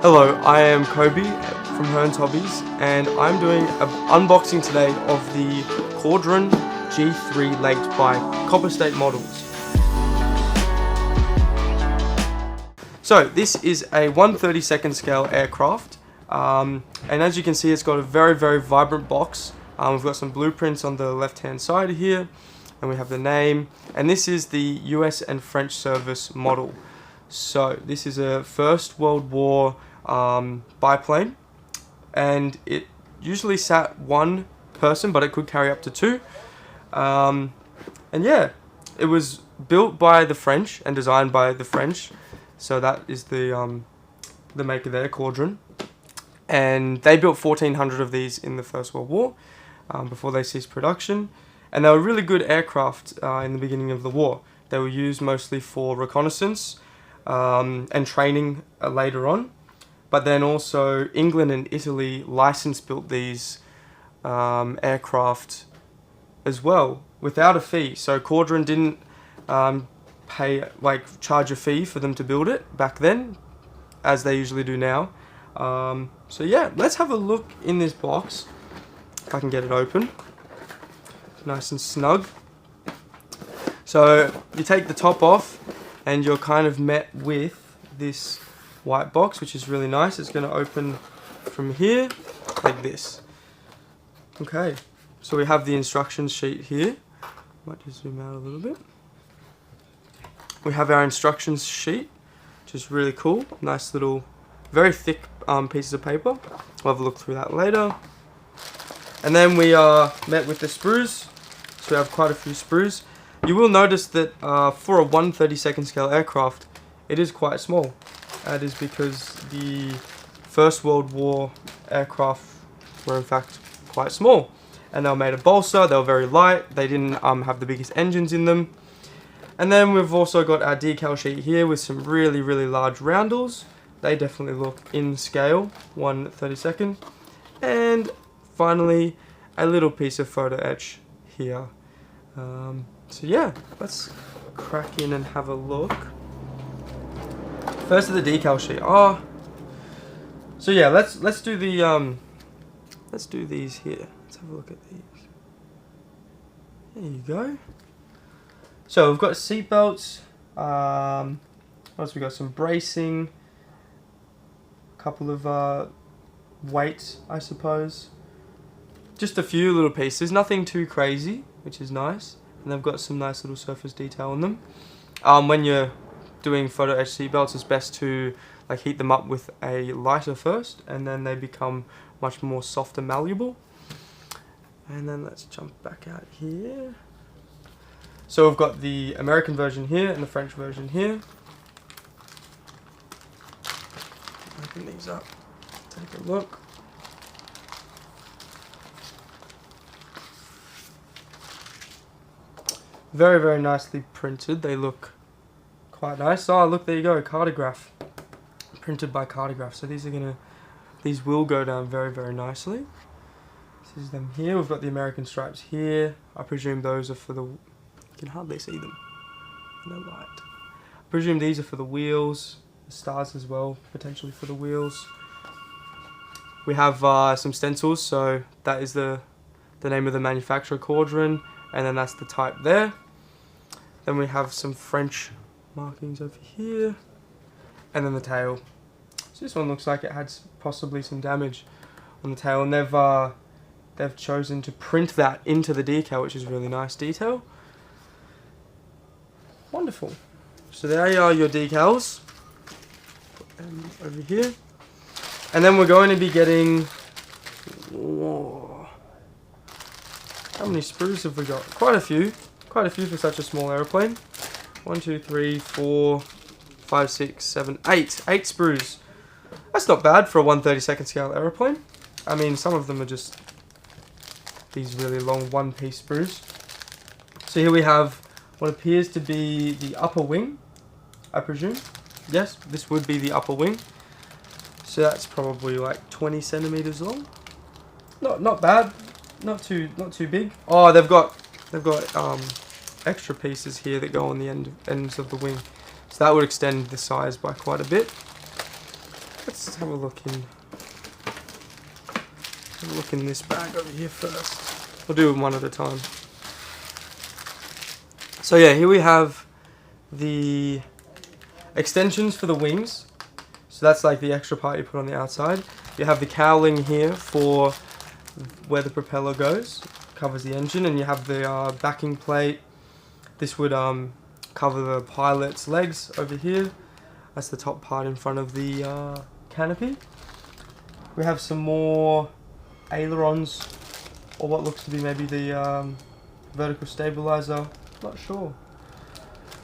Hello, I am Kobey from Hearns Hobbies, and I'm doing an unboxing today of the Caudron G.III legged by Copper State Models. So this is a 1/32 scale aircraft, and as you can see, it's got a very vibrant box. We've got some blueprints on the left hand side here, and we have the name, and this is the US and French service model. So this is a First World War biplane, and it usually sat one person, but it could carry up to two. And yeah, it was built by the French and designed by the French. So that is the maker there, Caudron, and they built 1,400 of these in the First World War before they ceased production. And they were really good aircraft in the beginning of the war. They were used mostly for reconnaissance and training later on. But then also England and Italy license-built these aircraft as well without a fee. So Caudron didn't charge a fee for them to build it back then, as they usually do now. So yeah, let's have a look in this box. If I can get it open. Nice and snug. So you take the top off and you're kind of met with this white box, which is really nice. It's going to open from here like this. Okay, so we have the instructions sheet here. Might just zoom out a little bit. We have our instructions sheet, which is really cool. Nice little, very thick pieces of paper. We'll have a look through that later. And then we are met with the sprues. So we have quite a few sprues. You will notice that for a 1/32 scale aircraft, it is quite small. That is because the First World War aircraft were in fact quite small. And they were made of balsa, they were very light, they didn't have the biggest engines in them. And then we've also got our decal sheet here with some really large roundels. They definitely look in scale, 1/32. And finally, a little piece of photo etch here. So yeah, let's crack in and have a look. First of the decal sheet. So yeah, let's do the let's do these here. Let's have a look at these. There you go. So we've got seat belts. What else we got? Some bracing. A couple of weights, I suppose. Just a few little pieces, nothing too crazy, which is nice. And they've got some nice little surface detail on them. When you're doing photo etched seatbelts, it's best to heat them up with a lighter first, and then they become much more soft and malleable. And then let's jump back out here. So we've got the American version here and the French version here. Open these up, take a look. Very nicely printed. They look quite nice. Oh, look, there you go, Cartograph. Printed by Cartograph. So these will go down very nicely. This is them here. We've got the American stripes here. I presume those are for the, you can hardly see them in the light. I presume these are for the wheels, the stars as well, potentially for the wheels. We have some stencils, so that is the name of the manufacturer, Caudron, and then that's the type there. Then we have some French markings over here, and then the tail. So this one looks like it had possibly some damage on the tail, and they've chosen to print that into the decal, which is really nice detail. Wonderful. So there are your decals. Put them over here, and then we're going to be getting. Whoa. How many sprues have we got? Quite a few. Quite a few for such a small aeroplane. 1, 2, 3, 4, 5, 6, 7, 8. 8 sprues. That's not bad for a 1/32 scale aeroplane. I mean, some of them are just these really long one-piece sprues. So here we have what appears to be the upper wing, I presume. Yes, this would be the upper wing. So that's probably like 20 centimeters long. Not bad. Not too big. Oh, they've got extra pieces here that go on the ends of the wing, so that would extend the size by quite a bit. Let's let's have a look in this bag over here first. We'll do them one at a time. So yeah, here we have the extensions for the wings. So that's like the extra part you put on the outside. You have the cowling here for where the propeller goes, covers the engine, and you have the backing plate. This would cover the pilot's legs over here. That's the top part in front of the canopy. We have some more ailerons, or what looks to be maybe the vertical stabilizer, not sure.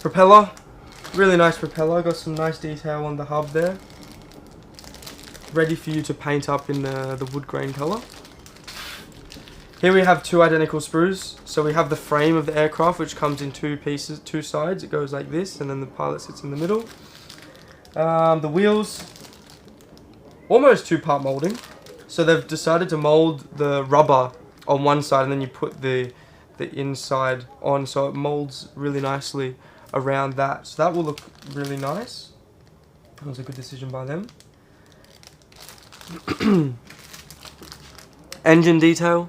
Propeller, really nice propeller, got some nice detail on the hub there. Ready for you to paint up in the wood grain colour. Here we have two identical sprues. So we have the frame of the aircraft, which comes in two pieces, two sides. It goes like this, and then the pilot sits in the middle. The wheels, almost two-part molding. So they've decided to mold the rubber on one side, and then you put the inside on, so it molds really nicely around that. So that will look really nice. That was a good decision by them. Engine detail.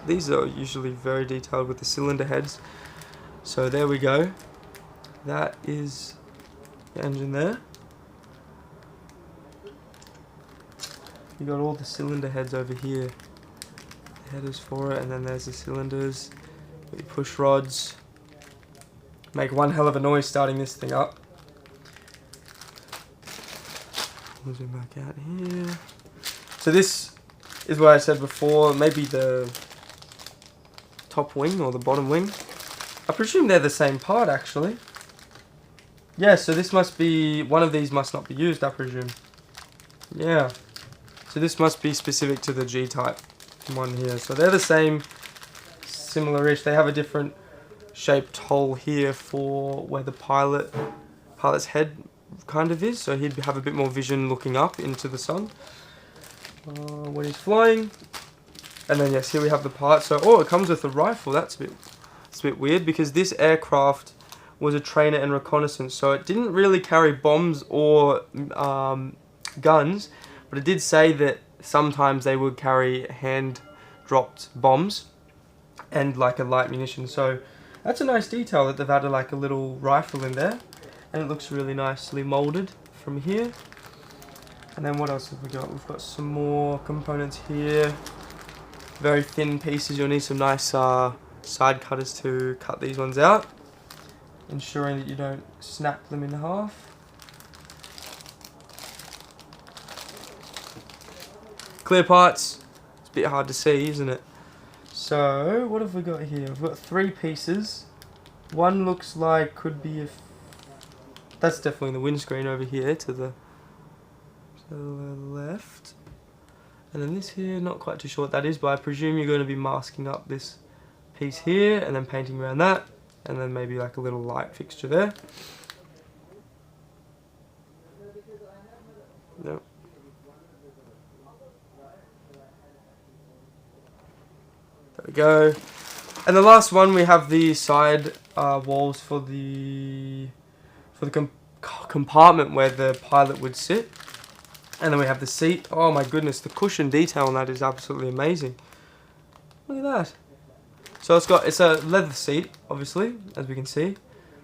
These are usually very detailed with the cylinder heads. So there we go. That is the engine there. You got all the cylinder heads over here. The headers for it, and then there's the cylinders. The push rods. Make one hell of a noise starting this thing up. We'll zoom back out here. So this is what I said before, maybe the top wing or the bottom wing. I presume they're the same part actually. Yeah, so this must be, one of these must not be used, I presume. Yeah. So this must be specific to the G-type one here. So they're the same, similar-ish. They have a different shaped hole here for where the pilot's head kind of is. So he'd have a bit more vision looking up into the sun when he's flying. And then yes, here we have the part. So it comes with a rifle. It's a bit weird because this aircraft was a trainer and reconnaissance, so it didn't really carry bombs or guns, but it did say that sometimes they would carry hand-dropped bombs and like a light munition. So that's a nice detail that they've added like a little rifle in there, and it looks really nicely molded from here. And then what else have we got? We've got some more components here. Very thin pieces. You'll need some nice side cutters to cut these ones out, ensuring that you don't snap them in half. Clear parts. It's a bit hard to see, isn't it? So what have we got here? We've got three pieces. One looks like could be that's definitely the windscreen over here to the left. And then this here, not quite too sure what that is, but I presume you're going to be masking up this piece here and then painting around that, and then maybe like a little light fixture there. Yep. There we go. And the last one, we have the side walls for the compartment where the pilot would sit. And then we have the seat. Oh my goodness, the cushion detail on that is absolutely amazing. Look at that. So it's a leather seat, obviously, as we can see.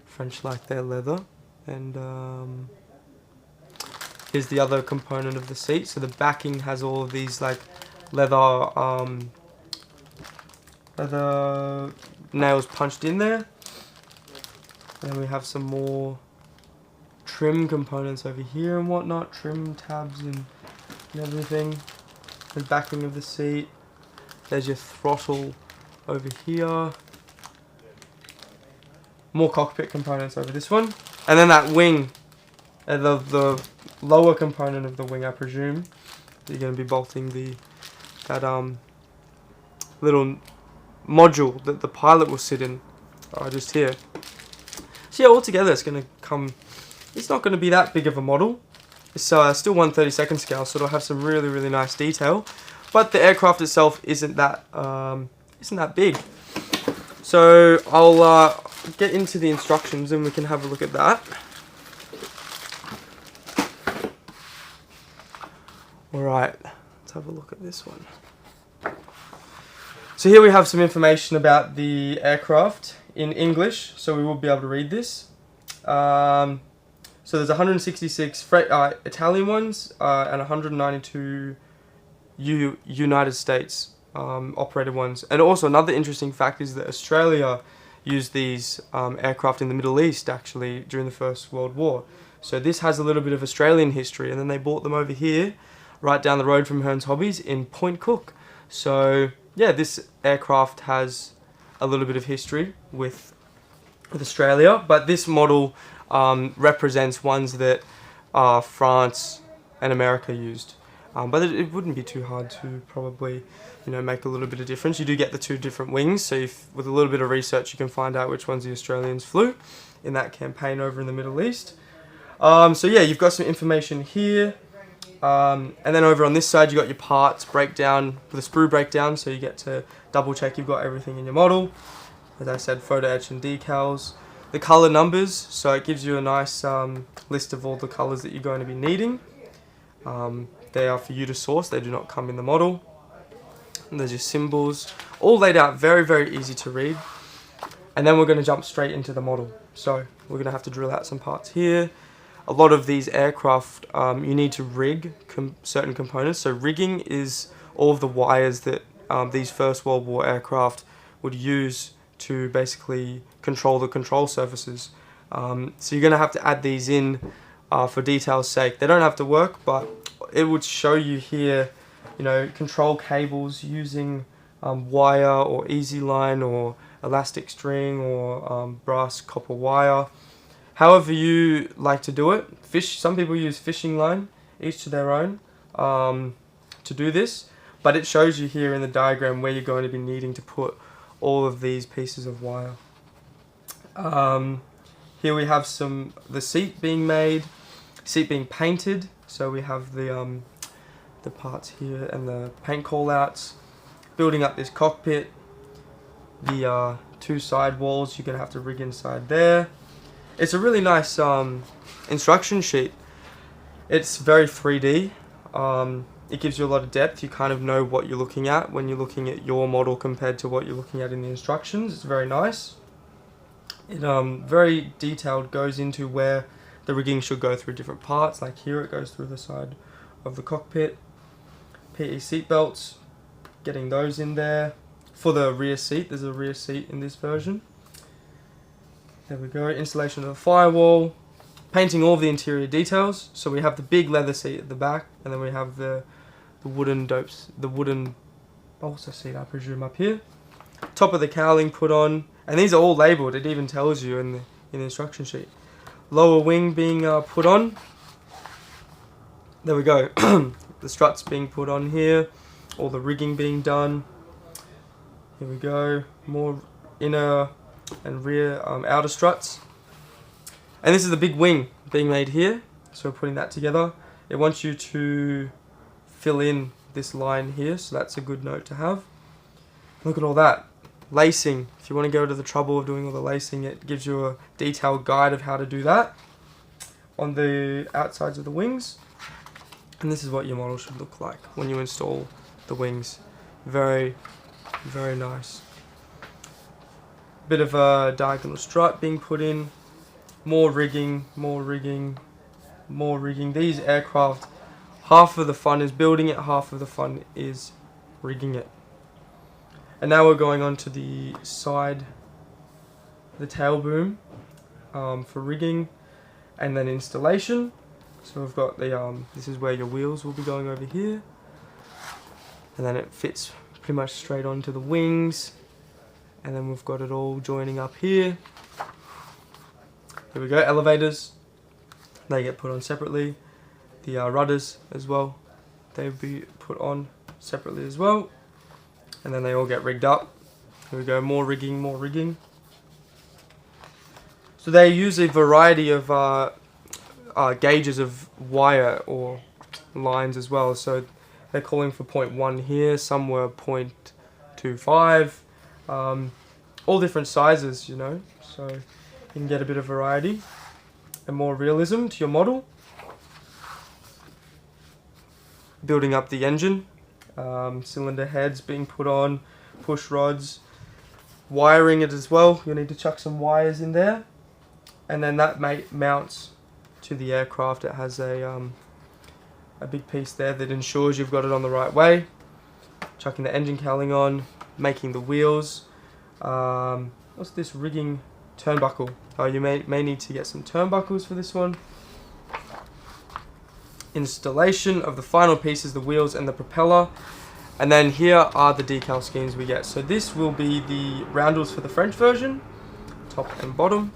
French like their leather. And here's the other component of the seat. So the backing has all of these like leather nails punched in there. And then we have some more trim components over here and whatnot, trim tabs and everything. The backing of the seat. There's your throttle over here. More cockpit components over this one. And then that wing, the lower component of the wing, I presume. You're going to be bolting that little module that the pilot will sit in. Just here. So yeah, altogether it's going to come. It's not going to be that big of a model. It's still 1/32 scale, so it'll have some really, really nice detail. But the aircraft itself isn't that big. So I'll get into the instructions and we can have a look at that. Alright, let's have a look at this one. So here we have some information about the aircraft in English, so we will be able to read this. So there's 166 Italian ones and 192 United States operated ones. And also another interesting fact is that Australia used these aircraft in the Middle East actually during the First World War. So this has a little bit of Australian history, and then they brought them over here right down the road from Hearns Hobbies in Point Cook. So yeah, this aircraft has a little bit of history with Australia, but this model represents ones that France and America used. But it wouldn't be too hard to probably, make a little bit of difference. You do get the two different wings, so with a little bit of research you can find out which ones the Australians flew in that campaign over in the Middle East. So yeah, you've got some information here. And then over on this side you got your parts breakdown with a sprue breakdown, so you get to double check you've got everything in your model. As I said, photo etch and decals. The color numbers, so it gives you a nice list of all the colors that you're going to be needing. They are for you to source, they do not come in the model. And there's your symbols, all laid out very, very easy to read. And then we're going to jump straight into the model. So we're going to have to drill out some parts here. A lot of these aircraft, you need to rig certain components. So rigging is all of the wires that these First World War aircraft would use to basically control the control surfaces. So you're going to have to add these in for detail's sake. They don't have to work, but it would show you here, control cables using wire or easy line or elastic string or brass copper wire. However you like to do it. Some people use fishing line, each to their own, to do this. But it shows you here in the diagram where you're going to be needing to put all of these pieces of wire. Here we have the seat being made, seat being painted. So we have the parts here and the paint call outs. Building up this cockpit, the two side walls you're going to have to rig inside there. It's a really nice instruction sheet. It's very 3D. It gives you a lot of depth. You kind of know what you're looking at when you're looking at your model compared to what you're looking at in the instructions. It's very nice. It very detailed, goes into where the rigging should go through different parts. Like here it goes through the side of the cockpit. PE seat belts, getting those in there. For the rear seat, there's a rear seat in this version. There we go, installation of the firewall, painting all of the interior details. So we have the big leather seat at the back, and then we have the wooden balsa seat, I presume, up here. Top of the cowling put on, and these are all labelled. It even tells you in the instruction sheet. Lower wing being put on. There we go. The struts being put on here, all the rigging being done. Here we go, more inner and rear outer struts. And this is the big wing being made here, so we're putting that together. It wants you to fill in this line here, so that's a good note to have. Look at all that. Lacing, if you want to go to the trouble of doing all the lacing, it gives you a detailed guide of how to do that on the outsides of the wings. And this is what your model should look like when you install the wings. Very, very nice. Bit of a diagonal strut being put in. More rigging, more rigging, more rigging. These aircraft, half of the fun is building it, half of the fun is rigging it. And now we're going on to the side, the tail boom for rigging, and then installation. So we've got the, this is where your wheels will be going over here. And then it fits pretty much straight onto the wings. And then we've got it all joining up here. Here we go, elevators. They get put on separately. The rudders as well, they'll be put on separately as well. And then they all get rigged up. Here we go, more rigging, more rigging. So they use a variety of gauges of wire or lines as well. So they're calling for 0.1 here, some were 0.25. All different sizes, so you can get a bit of variety and more realism to your model. building up the engine. Cylinder heads being put on, push rods, wiring it as well. You'll need to chuck some wires in there, and then that mounts to the aircraft. It has a big piece there that ensures you've got it on the right way. Chucking the engine cowling on, making the wheels. What's this rigging? Turnbuckle. Oh, you may need to get some turnbuckles for this one. Installation of the final pieces, the wheels and the propeller. And then here are the decal schemes we get. So this will be the roundels for the French version, top and bottom.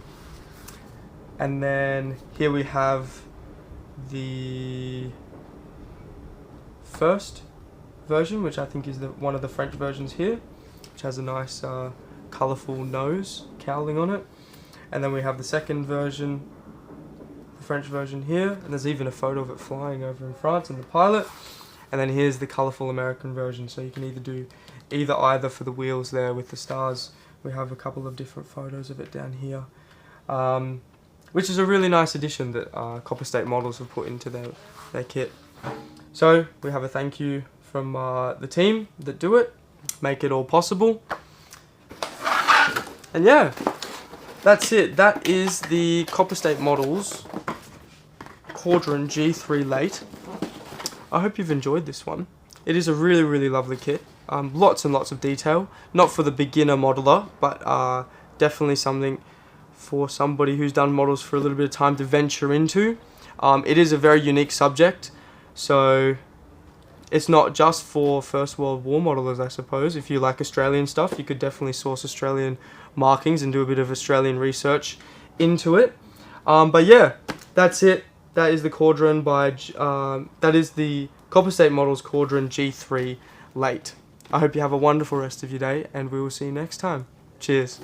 And then here we have the first version, which I think is one of the French versions here, which has a nice colourful nose cowling on it. And then we have the second version, the French version here, and there's even a photo of it flying over in France and the pilot. And then here's the colourful American version, so you can either do either for the wheels there with the stars. We have a couple of different photos of it down here, which is a really nice addition that Copper State Models have put into their kit. So we have a thank you from the team that do it, make it all possible. And yeah, that's it. That is the Copper State Models Caudron G.III late. I hope you've enjoyed this one. It is a really, really lovely kit. Lots and lots of detail. Not for the beginner modeler, but definitely something for somebody who's done models for a little bit of time to venture into. It is a very unique subject, so it's not just for First World War modelers, I suppose. If you like Australian stuff, you could definitely source Australian markings and do a bit of Australian research into it. But yeah, that's it. That is the Caudron that is the Copper State Models Caudron G.III late. I hope you have a wonderful rest of your day, and we will see you next time. Cheers.